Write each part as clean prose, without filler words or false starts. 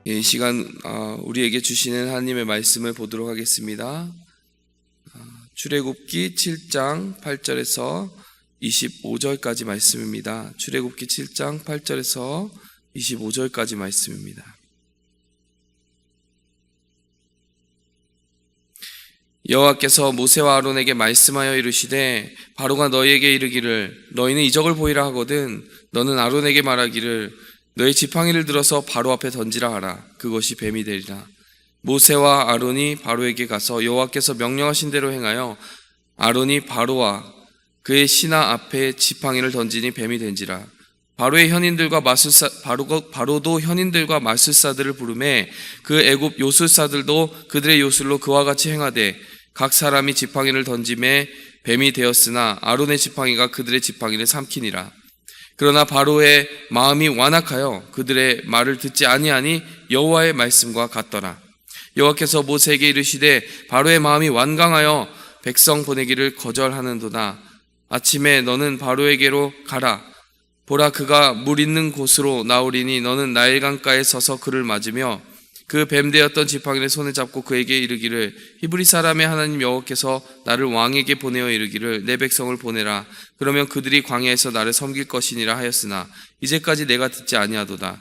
이 시간 우리에게 주시는 하나님의 말씀을 보도록 하겠습니다. 출애굽기 7장 8절에서 25절까지 말씀입니다. 출애굽기 7장 8절에서 25절까지 말씀입니다. 여호와께서 모세와 아론에게 말씀하여 이르시되 바로가 너희에게 이르기를 너희는 이적을 보이라 하거든 너는 아론에게 말하기를 너희 지팡이를 들어서 바로 앞에 던지라 하라. 그것이 뱀이 되리라. 모세와 아론이 바로에게 가서 여호와께서 명령하신 대로 행하여 아론이 바로와 그의 신하 앞에 지팡이를 던지니 뱀이 된지라. 바로의 현인들과 바로도 현인들과 마술사들을 부르매 그 애굽 요술사들도 그들의 요술로 그와 같이 행하되 각 사람이 지팡이를 던짐에 뱀이 되었으나 아론의 지팡이가 그들의 지팡이를 삼키니라. 그러나 바로의 마음이 완악하여 그들의 말을 듣지 아니하니 여호와의 말씀과 같더라. 여호와께서 모세에게 이르시되 바로의 마음이 완강하여 백성 보내기를 거절하는도다. 아침에 너는 바로에게로 가라. 보라 그가 물 있는 곳으로 나오리니 너는 나일강가에 서서 그를 맞으며 그 뱀 되었던 지팡이를 손에 잡고 그에게 이르기를 히브리 사람의 하나님 여호와께서 나를 왕에게 보내어 이르기를 내 백성을 보내라. 그러면 그들이 광야에서 나를 섬길 것이니라 하였으나 이제까지 내가 듣지 아니하도다.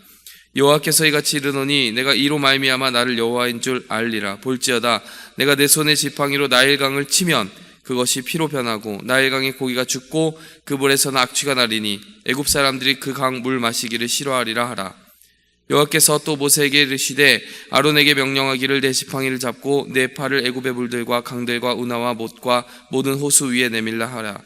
여호와께서 이같이 이르노니 내가 이로 말미암아 나를 여호와인 줄 알리라. 볼지어다 내가 내 손에 지팡이로 나일강을 치면 그것이 피로 변하고 나일강의 고기가 죽고 그 물에서는 악취가 나리니 애굽 사람들이 그 강 물 마시기를 싫어하리라 하라. 여호와께서 또 모세에게 이르시되 아론에게 명령하기를 내 지팡이를 잡고 내 팔을 애굽의 물들과 강들과 운하와 못과 모든 호수 위에 내밀라 하라.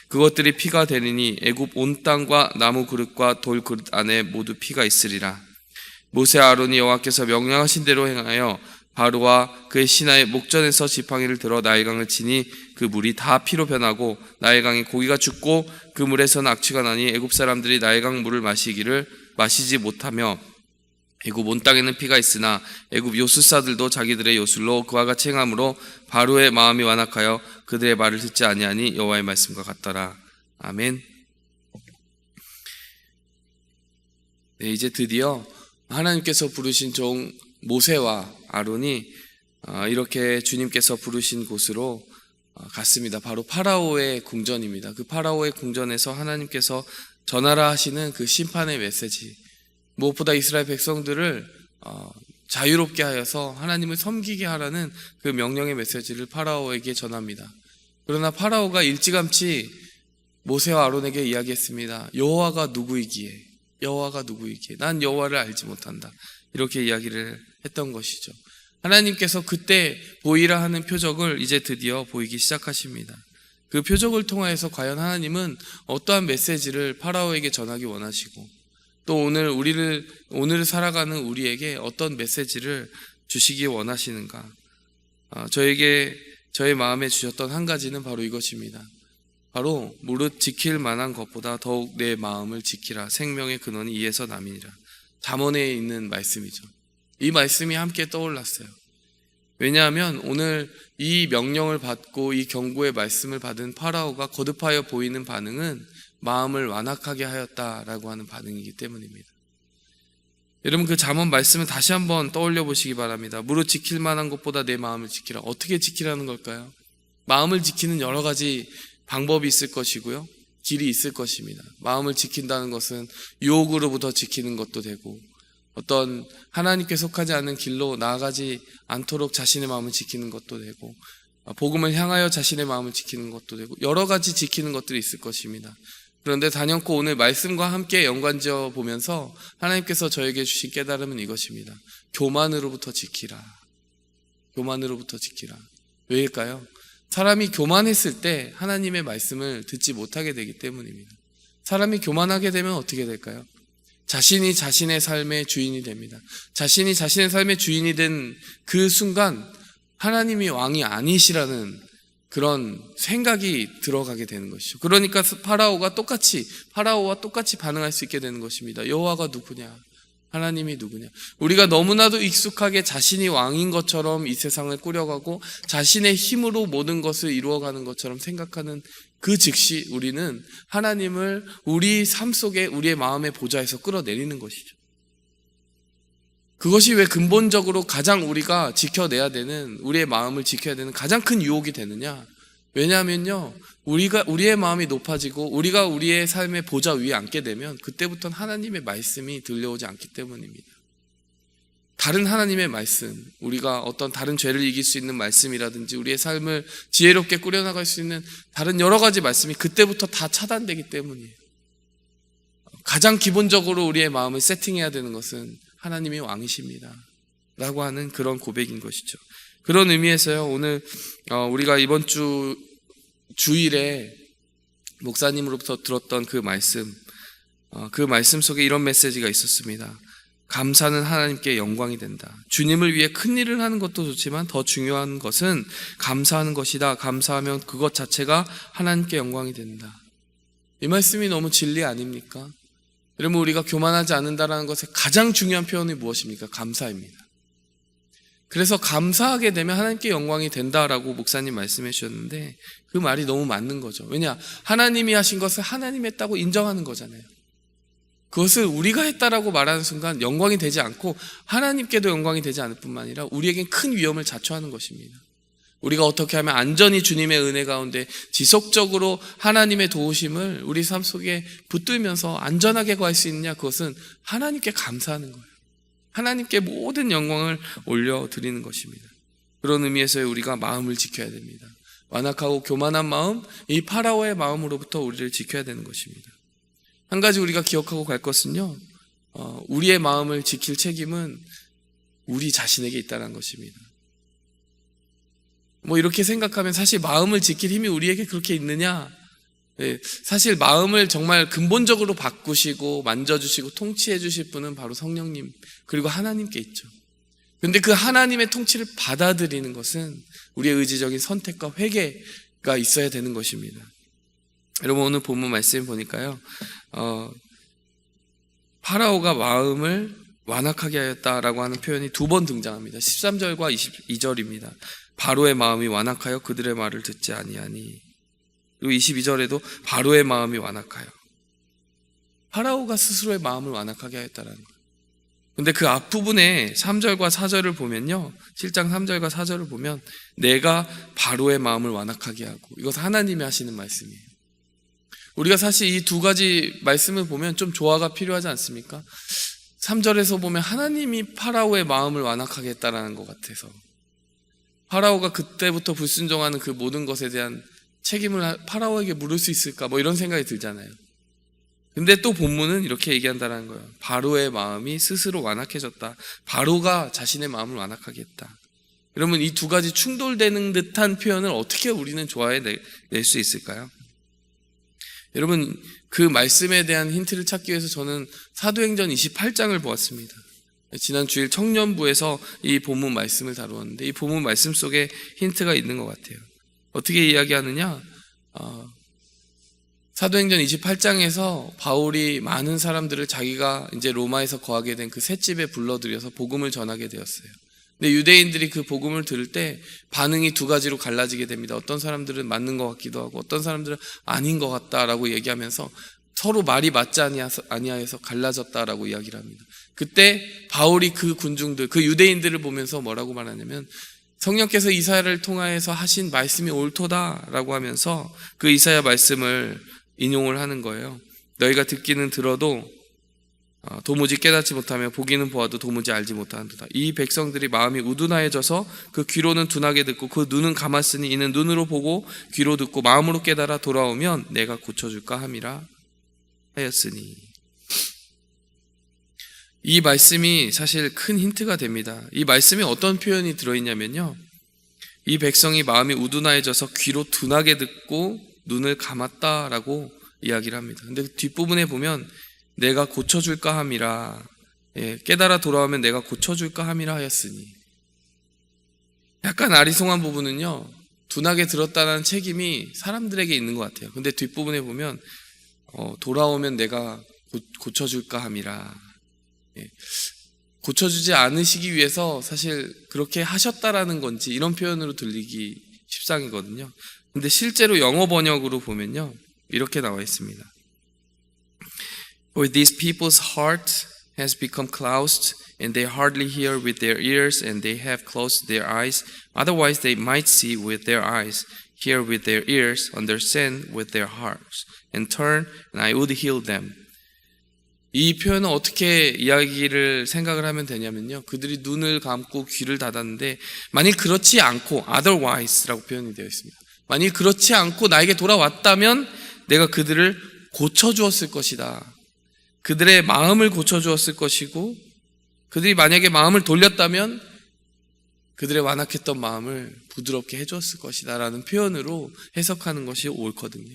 그것들이 피가 되리니 애굽 온 땅과 나무 그릇과 돌 그릇 안에 모두 피가 있으리라. 모세와 아론이 여호와께서 명령하신 대로 행하여 바로와 그의 신하의 목전에서 지팡이를 들어 나일강을 치니 그 물이 다 피로 변하고 나일강의 고기가 죽고 그 물에서는 악취가 나니 애굽 사람들이 나일강 물을 마시지 못하며 애굽 온 땅에는 피가 있으나 애굽 요술사들도 자기들의 요술로 그와 같이 행함으로 바로의 마음이 완악하여 그들의 말을 듣지 아니하니 여호와의 말씀과 같더라. 아멘. 네, 이제 드디어 하나님께서 부르신 종 모세와 아론이 이렇게 주님께서 부르신 곳으로 갔습니다. 바로 파라오의 궁전입니다. 그 파라오의 궁전에서 하나님께서 전하라 하시는 그 심판의 메시지, 무엇보다 이스라엘 백성들을 자유롭게 하여서 하나님을 섬기게 하라는 그 명령의 메시지를 파라오에게 전합니다. 그러나 파라오가 일찌감치 모세와 아론에게 이야기했습니다. 여호와가 누구이기에 난 여호와를 알지 못한다. 이렇게 이야기를 했던 것이죠. 하나님께서 그때 보이라 하는 표적을 이제 드디어 보이기 시작하십니다. 그 표적을 통하여서 과연 하나님은 어떠한 메시지를 파라오에게 전하기 원하시고 또 오늘 살아가는 우리에게 어떤 메시지를 주시기 원하시는가? 저의 마음에 주셨던 한 가지는 바로 이것입니다. 바로 무릇 지킬 만한 것보다 더욱 내 마음을 지키라. 생명의 근원이 이에서 남이니라. 잠언에 있는 말씀이죠. 이 말씀이 함께 떠올랐어요. 왜냐하면 오늘 이 명령을 받고 이 경고의 말씀을 받은 파라오가 거듭하여 보이는 반응은 마음을 완악하게 하였다라고 하는 반응이기 때문입니다. 여러분 그 잠언 말씀을 다시 한번 떠올려 보시기 바랍니다. 무릇 지킬 만한 것보다 내 마음을 지키라. 어떻게 지키라는 걸까요? 마음을 지키는 여러 가지 방법이 있을 것이고요. 길이 있을 것입니다. 마음을 지킨다는 것은 유혹으로부터 지키는 것도 되고 어떤 하나님께 속하지 않는 길로 나아가지 않도록 자신의 마음을 지키는 것도 되고 복음을 향하여 자신의 마음을 지키는 것도 되고 여러 가지 지키는 것들이 있을 것입니다. 그런데 단연코 오늘 말씀과 함께 연관지어 보면서 하나님께서 저에게 주신 깨달음은 이것입니다. 교만으로부터 지키라. 왜일까요? 사람이 교만했을 때 하나님의 말씀을 듣지 못하게 되기 때문입니다. 사람이 교만하게 되면 어떻게 될까요? 자신이 자신의 삶의 주인이 됩니다. 자신이 자신의 삶의 주인이 된 그 순간 하나님이 왕이 아니시라는 그런 생각이 들어가게 되는 것이죠. 그러니까 파라오와 똑같이 반응할 수 있게 되는 것입니다. 여호와가 누구냐? 하나님이 누구냐? 우리가 너무나도 익숙하게 자신이 왕인 것처럼 이 세상을 꾸려가고 자신의 힘으로 모든 것을 이루어가는 것처럼 생각하는 그 즉시 우리는 하나님을 우리 삶 속에 우리의 마음의 보좌에서 끌어내리는 것이죠. 그것이 왜 근본적으로 가장 우리가 지켜내야 되는, 우리의 마음을 지켜야 되는 가장 큰 유혹이 되느냐? 왜냐하면요, 우리의 마음이 높아지고 우리가 우리의 삶의 보좌 위에 앉게 되면 그때부터는 하나님의 말씀이 들려오지 않기 때문입니다. 다른 하나님의 말씀, 우리가 어떤 다른 죄를 이길 수 있는 말씀이라든지 우리의 삶을 지혜롭게 꾸려나갈 수 있는 다른 여러 가지 말씀이 그때부터 다 차단되기 때문이에요. 가장 기본적으로 우리의 마음을 세팅해야 되는 것은 하나님이 왕이십니다 라고 하는 그런 고백인 것이죠. 그런 의미에서요, 오늘 우리가 이번 주일에 목사님으로부터 들었던 그 말씀 속에 이런 메시지가 있었습니다. 감사는 하나님께 영광이 된다. 주님을 위해 큰 일을 하는 것도 좋지만 더 중요한 것은 감사하는 것이다. 감사하면 그것 자체가 하나님께 영광이 된다. 이 말씀이 너무 진리 아닙니까? 여러분, 우리가 교만하지 않는다라는 것의 가장 중요한 표현이 무엇입니까? 감사입니다. 그래서 감사하게 되면 하나님께 영광이 된다라고 목사님 말씀해 주셨는데 그 말이 너무 맞는 거죠. 왜냐? 하나님이 하신 것을 하나님 했다고 인정하는 거잖아요. 그것을 우리가 했다라고 말하는 순간 영광이 되지 않고 하나님께도 영광이 되지 않을 뿐만 아니라 우리에겐 큰 위험을 자초하는 것입니다. 우리가 어떻게 하면 안전히 주님의 은혜 가운데 지속적으로 하나님의 도우심을 우리 삶 속에 붙들면서 안전하게 구할 수 있느냐? 그것은 하나님께 감사하는 거예요. 하나님께 모든 영광을 올려드리는 것입니다. 그런 의미에서 우리가 마음을 지켜야 됩니다. 완악하고 교만한 마음, 이 파라오의 마음으로부터 우리를 지켜야 되는 것입니다. 한 가지 우리가 기억하고 갈 것은요, 우리의 마음을 지킬 책임은 우리 자신에게 있다는 것입니다. 이렇게 생각하면 사실 마음을 지킬 힘이 우리에게 그렇게 있느냐? 사실 마음을 정말 근본적으로 바꾸시고 만져주시고 통치해 주실 분은 바로 성령님 그리고 하나님께 있죠. 그런데 그 하나님의 통치를 받아들이는 것은 우리의 의지적인 선택과 회개가 있어야 되는 것입니다. 여러분, 오늘 본문 말씀 보니까요, 파라오가 마음을 완악하게 하였다라고 하는 표현이 두 번 등장합니다. 13절과 22절입니다. 바로의 마음이 완악하여 그들의 말을 듣지 아니하니. 그리고 22절에도 바로의 마음이 완악하여. 파라오가 스스로의 마음을 완악하게 하였다라는 거예요. 근데 그 앞부분에 3절과 4절을 보면요, 7장 3절과 4절을 보면 내가 바로의 마음을 완악하게 하고, 이것은 하나님이 하시는 말씀이에요. 우리가 사실 이 두 가지 말씀을 보면 좀 조화가 필요하지 않습니까? 3절에서 보면 하나님이 파라오의 마음을 완악하게 했다라는 것 같아서 파라오가 그때부터 불순종하는 그 모든 것에 대한 책임을 파라오에게 물을 수 있을까? 이런 생각이 들잖아요. 근데 또 본문은 이렇게 얘기한다는 거예요. 바로의 마음이 스스로 완악해졌다. 바로가 자신의 마음을 완악하게 했다. 여러분, 이 두 가지 충돌되는 듯한 표현을 어떻게 우리는 조화해 낼 수 있을까요? 여러분, 그 말씀에 대한 힌트를 찾기 위해서 저는 사도행전 28장을 보았습니다. 지난 주일 청년부에서 이 본문 말씀을 다루었는데 이 본문 말씀 속에 힌트가 있는 것 같아요. 어떻게 이야기하느냐? 사도행전 28장에서 바울이 많은 사람들을 자기가 이제 로마에서 거하게 된 그 셋집에 불러들여서 복음을 전하게 되었어요. 근데 유대인들이 그 복음을 들을 때 반응이 두 가지로 갈라지게 됩니다. 어떤 사람들은 맞는 것 같기도 하고 어떤 사람들은 아닌 것 같다라고 얘기하면서 서로 말이 맞지 아니하여서 갈라졌다라고 이야기를 합니다. 그때 바울이 그 군중들, 그 유대인들을 보면서 뭐라고 말하냐면 성령께서 이사야를 통하여서 하신 말씀이 옳도다라고 하면서 그 이사야 말씀을 인용을 하는 거예요. 너희가 듣기는 들어도 도무지 깨닫지 못하며 보기는 보아도 도무지 알지 못하는도다. 이 백성들이 마음이 우둔하여져서 그 귀로는 둔하게 듣고 그 눈은 감았으니 이는 눈으로 보고 귀로 듣고 마음으로 깨달아 돌아오면 내가 고쳐줄까 함이라 하였으니. 이 말씀이 사실 큰 힌트가 됩니다. 이 말씀에 어떤 표현이 들어있냐면요, 이 백성이 마음이 우둔하여져서 귀로 둔하게 듣고 눈을 감았다라고 이야기를 합니다. 근데 그 뒷부분에 보면 내가 고쳐줄까 함이라, 깨달아 돌아오면 내가 고쳐줄까 함이라 하였으니. 약간 아리송한 부분은요, 둔하게 들었다는 책임이 사람들에게 있는 것 같아요. 근데 뒷부분에 보면 돌아오면 내가 고쳐줄까 함이라. 고쳐주지 않으시기 위해서 사실 그렇게 하셨다라는 건지 이런 표현으로 들리기 십상이거든요. 근데 실제로 영어 번역으로 보면요, 이렇게 나와 있습니다. For this people's heart has become clouded and they hardly hear with their ears, and they have closed their eyes. Otherwise they might see with their eyes, hear with their ears, understand with their hearts, and turn, and I would heal them. 이 표현은 어떻게 이야기를 생각을 하면 되냐면요. 그들이 눈을 감고 귀를 닫았는데 만일 그렇지 않고 otherwise라고 표현이 되어 있습니다. 만일 그렇지 않고 나에게 돌아왔다면 내가 그들을 고쳐주었을 것이다. 그들의 마음을 고쳐주었을 것이고 그들이 만약에 마음을 돌렸다면 그들의 완악했던 마음을 부드럽게 해주었을 것이다 라는 표현으로 해석하는 것이 옳거든요.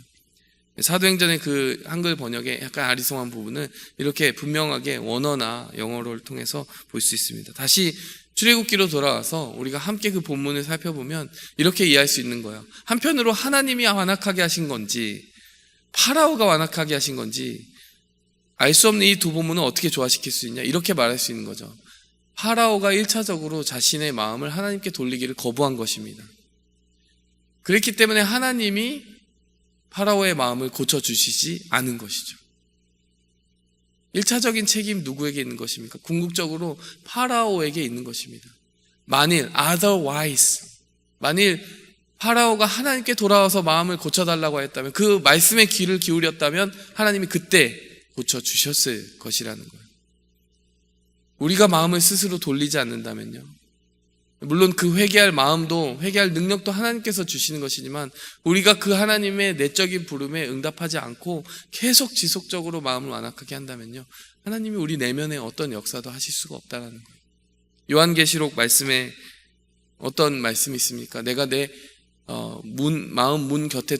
사도행전의 그 한글 번역의 약간 아리송한 부분은 이렇게 분명하게 원어나 영어를 통해서 볼 수 있습니다. 다시 출애굽기로 돌아와서 우리가 함께 그 본문을 살펴보면 이렇게 이해할 수 있는 거예요. 한편으로 하나님이 완악하게 하신 건지 파라오가 완악하게 하신 건지 알 수 없는 이 두 본문은 어떻게 조화시킬 수 있냐 이렇게 말할 수 있는 거죠. 파라오가 1차적으로 자신의 마음을 하나님께 돌리기를 거부한 것입니다. 그렇기 때문에 하나님이 파라오의 마음을 고쳐주시지 않은 것이죠. 1차적인 책임 누구에게 있는 것입니까? 궁극적으로 파라오에게 있는 것입니다. 만일 otherwise 만일 파라오가 하나님께 돌아와서 마음을 고쳐달라고 했다면 그 말씀에 귀를 기울였다면 하나님이 그때 고쳐주셨을 것이라는 거예요. 우리가 마음을 스스로 돌리지 않는다면요. 물론 그 회개할 마음도 회개할 능력도 하나님께서 주시는 것이지만 우리가 그 하나님의 내적인 부름에 응답하지 않고 계속 지속적으로 마음을 완악하게 한다면요. 하나님이 우리 내면에 어떤 역사도 하실 수가 없다는 거예요. 요한계시록 말씀에 어떤 말씀이 있습니까? 내가 내 마음 문 곁에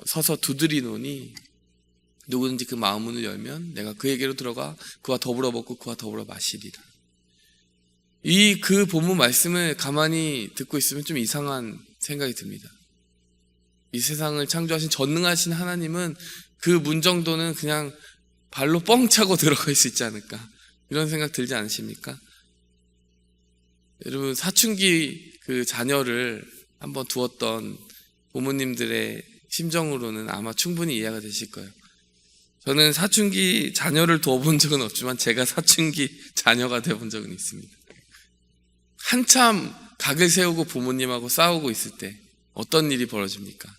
서서 두드리노니 누구든지 그 마음 문을 열면 내가 그에게로 들어가 그와 더불어 먹고 그와 더불어 마시리라. 그 본문 말씀을 가만히 듣고 있으면 좀 이상한 생각이 듭니다. 이 세상을 창조하신 전능하신 하나님은 그 문 정도는 그냥 발로 뻥 차고 들어갈 수 있지 않을까 이런 생각 들지 않으십니까? 여러분 사춘기 그 자녀를 한번 두었던 부모님들의 심정으로는 아마 충분히 이해가 되실 거예요. 저는 사춘기 자녀를 두어본 적은 없지만 제가 사춘기 자녀가 되어본 적은 있습니다. 한참 각을 세우고 부모님하고 싸우고 있을 때 어떤 일이 벌어집니까?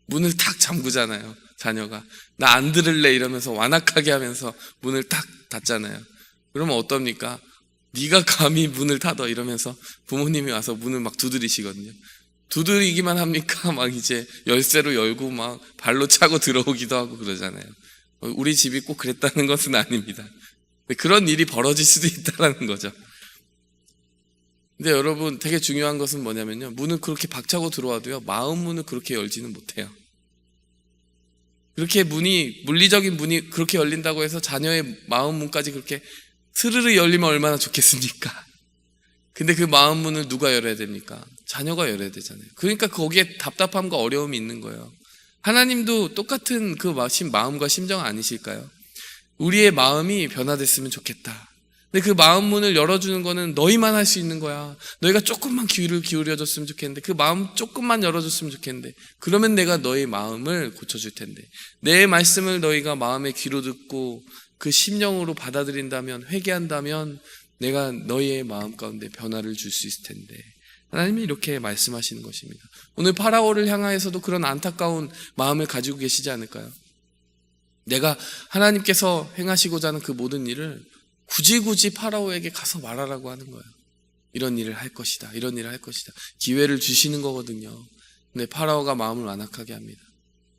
문을 탁 잠그잖아요. 자녀가 나 안 들을래 이러면서 완악하게 하면서 문을 탁 닫잖아요. 그러면 어떻습니까? 네가 감히 문을 닫아 이러면서 부모님이 와서 문을 막 두드리시거든요. 두드리기만 합니까? 막 이제 열쇠로 열고 막 발로 차고 들어오기도 하고 그러잖아요. 우리 집이 꼭 그랬다는 것은 아닙니다. 그런 일이 벌어질 수도 있다는 거죠. 근데 여러분 되게 중요한 것은 뭐냐면요. 문을 그렇게 박차고 들어와도요. 마음 문을 그렇게 열지는 못해요. 그렇게 물리적인 문이 그렇게 열린다고 해서 자녀의 마음 문까지 그렇게 스르르 열리면 얼마나 좋겠습니까? 근데 그 마음 문을 누가 열어야 됩니까? 자녀가 열어야 되잖아요. 그러니까 거기에 답답함과 어려움이 있는 거예요. 하나님도 똑같은 그 마음과 심정 아니실까요? 우리의 마음이 변화됐으면 좋겠다. 근데 그 마음 문을 열어주는 거는 너희만 할 수 있는 거야. 너희가 조금만 귀를 기울여줬으면 좋겠는데 그 마음 조금만 열어줬으면 좋겠는데 그러면 내가 너희 마음을 고쳐줄 텐데 내 말씀을 너희가 마음의 귀로 듣고 그 심령으로 받아들인다면 회개한다면 내가 너희의 마음 가운데 변화를 줄 수 있을 텐데 하나님이 이렇게 말씀하시는 것입니다. 오늘 파라오를 향하여서도 그런 안타까운 마음을 가지고 계시지 않을까요? 내가 하나님께서 행하시고자 하는 그 모든 일을 굳이 파라오에게 가서 말하라고 하는 거예요. 이런 일을 할 것이다. 이런 일을 할 것이다. 기회를 주시는 거거든요. 근데 파라오가 마음을 완악하게 합니다.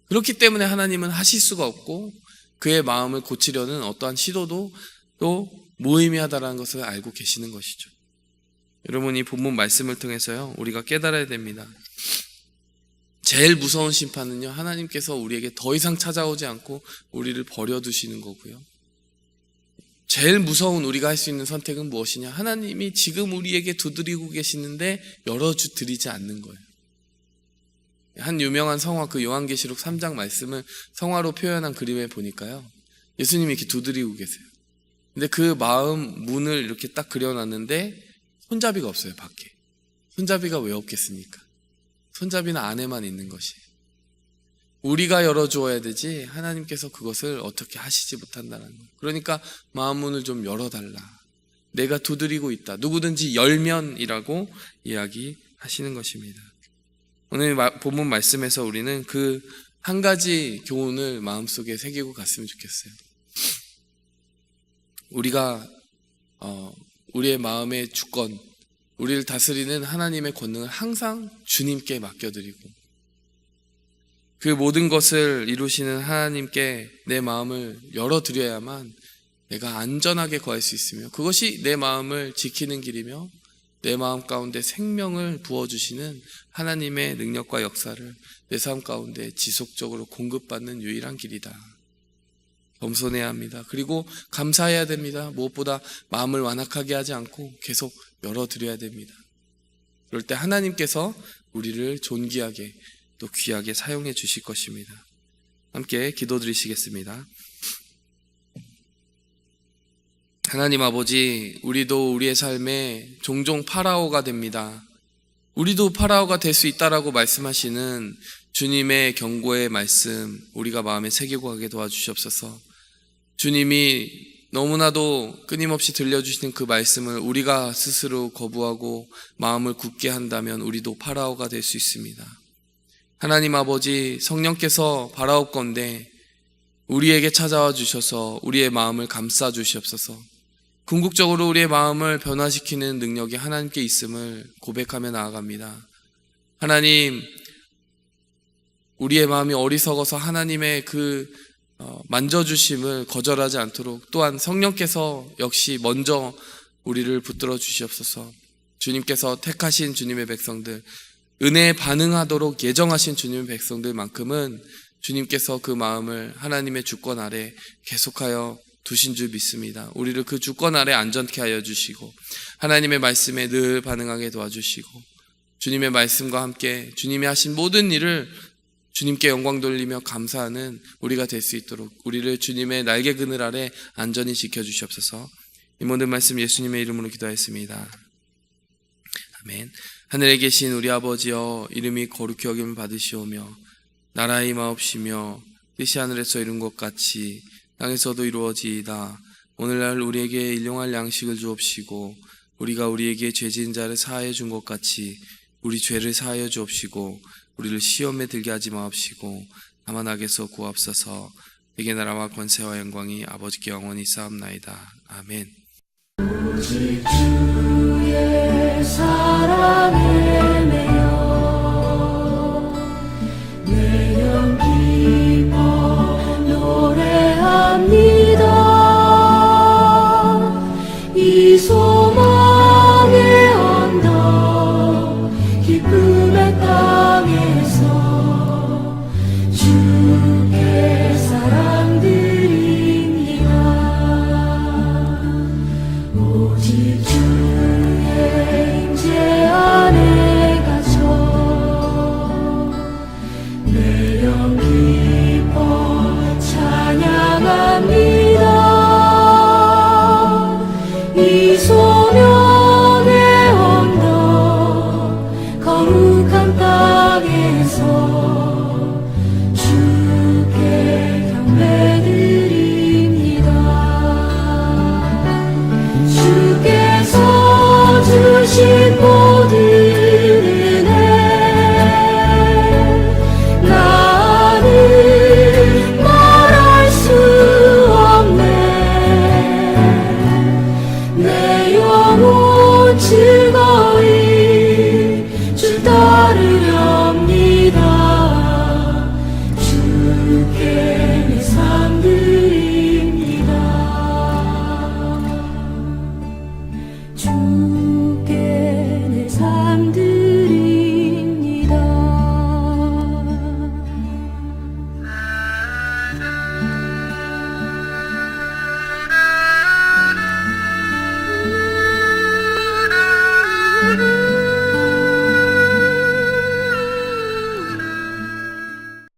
그렇기 때문에 하나님은 하실 수가 없고 그의 마음을 고치려는 어떠한 시도도 또 무의미하다는 것을 알고 계시는 것이죠. 여러분 이 본문 말씀을 통해서요. 우리가 깨달아야 됩니다. 제일 무서운 심판은요. 하나님께서 우리에게 더 이상 찾아오지 않고 우리를 버려두시는 거고요. 제일 무서운 우리가 할 수 있는 선택은 무엇이냐? 하나님이 지금 우리에게 두드리고 계시는데 열어드리지 않는 거예요. 한 유명한 성화 그 요한계시록 3장 말씀을 성화로 표현한 그림에 보니까요. 예수님이 이렇게 두드리고 계세요. 근데 그 마음 문을 이렇게 딱 그려놨는데 손잡이가 없어요. 밖에. 손잡이가 왜 없겠습니까? 손잡이는 안에만 있는 것이에요. 우리가 열어주어야 되지 하나님께서 그것을 어떻게 하시지 못한다는 거예요. 그러니까 마음 문을 좀 열어달라. 내가 두드리고 있다. 누구든지 열면이라고 이야기하시는 것입니다. 오늘 본문 말씀에서 우리는 그 한 가지 교훈을 마음속에 새기고 갔으면 좋겠어요. 우리가 우리의 마음의 주권, 우리를 다스리는 하나님의 권능을 항상 주님께 맡겨드리고 그 모든 것을 이루시는 하나님께 내 마음을 열어드려야만 내가 안전하게 거할 수 있으며 그것이 내 마음을 지키는 길이며 내 마음 가운데 생명을 부어주시는 하나님의 능력과 역사를 내 삶 가운데 지속적으로 공급받는 유일한 길이다. 겸손해야 합니다. 그리고 감사해야 됩니다. 무엇보다 마음을 완악하게 하지 않고 계속 열어드려야 됩니다. 그럴 때 하나님께서 우리를 존귀하게 또 귀하게 사용해 주실 것입니다. 함께 기도드리시겠습니다. 하나님 아버지, 우리도 우리의 삶에 종종 파라오가 됩니다. 우리도 파라오가 될 수 있다라고 말씀하시는 주님의 경고의 말씀 우리가 마음에 새기고 가게 도와주시옵소서. 주님이 너무나도 끊임없이 들려주시는 그 말씀을 우리가 스스로 거부하고 마음을 굳게 한다면 우리도 파라오가 될 수 있습니다. 하나님 아버지, 성령께서 바라옵건대 우리에게 찾아와 주셔서 우리의 마음을 감싸 주시옵소서. 궁극적으로 우리의 마음을 변화시키는 능력이 하나님께 있음을 고백하며 나아갑니다. 하나님, 우리의 마음이 어리석어서 하나님의 그 만져주심을 거절하지 않도록 또한 성령께서 역시 먼저 우리를 붙들어 주시옵소서. 주님께서 택하신 주님의 백성들, 은혜에 반응하도록 예정하신 주님의 백성들만큼은 주님께서 그 마음을 하나님의 주권 아래 계속하여 두신 줄 믿습니다. 우리를 그 주권 아래 안전케 하여 주시고 하나님의 말씀에 늘 반응하게 도와주시고 주님의 말씀과 함께 주님이 하신 모든 일을 주님께 영광 돌리며 감사하는 우리가 될 수 있도록 우리를 주님의 날개 그늘 아래 안전히 지켜주시옵소서. 이 모든 말씀 예수님의 이름으로 기도하였습니다. 아멘. 하늘에 계신 우리 아버지여, 이름이 거룩히 여김을 받으시오며 나라의 임하옵시며 뜻이 하늘에서 이룬 것 같이 땅에서도 이루어지이다. 오늘날 우리에게 일용할 양식을 주옵시고 우리가 우리에게 죄진 자를 사하여 준 것 같이 우리 죄를 사하여 주옵시고 우리를 시험에 들게 하지 마옵시고 다만 악에서 구하옵소서. 내게 나라와 권세와 영광이 아버지께 영원히 쌓옵나이다. 아멘. 오직 주의 사랑에 매여 내 영 기뻐 노래합니다. 이 소망의 언덕 기쁨의 땅에서 주께 사랑 드립니다. 오직 주의 임재 안에 갇혀 내 영 기뻐 찬양합니다. 이 소명의 언덕 거룩한 땅에서 주께 경배드립니다. 주께서 주신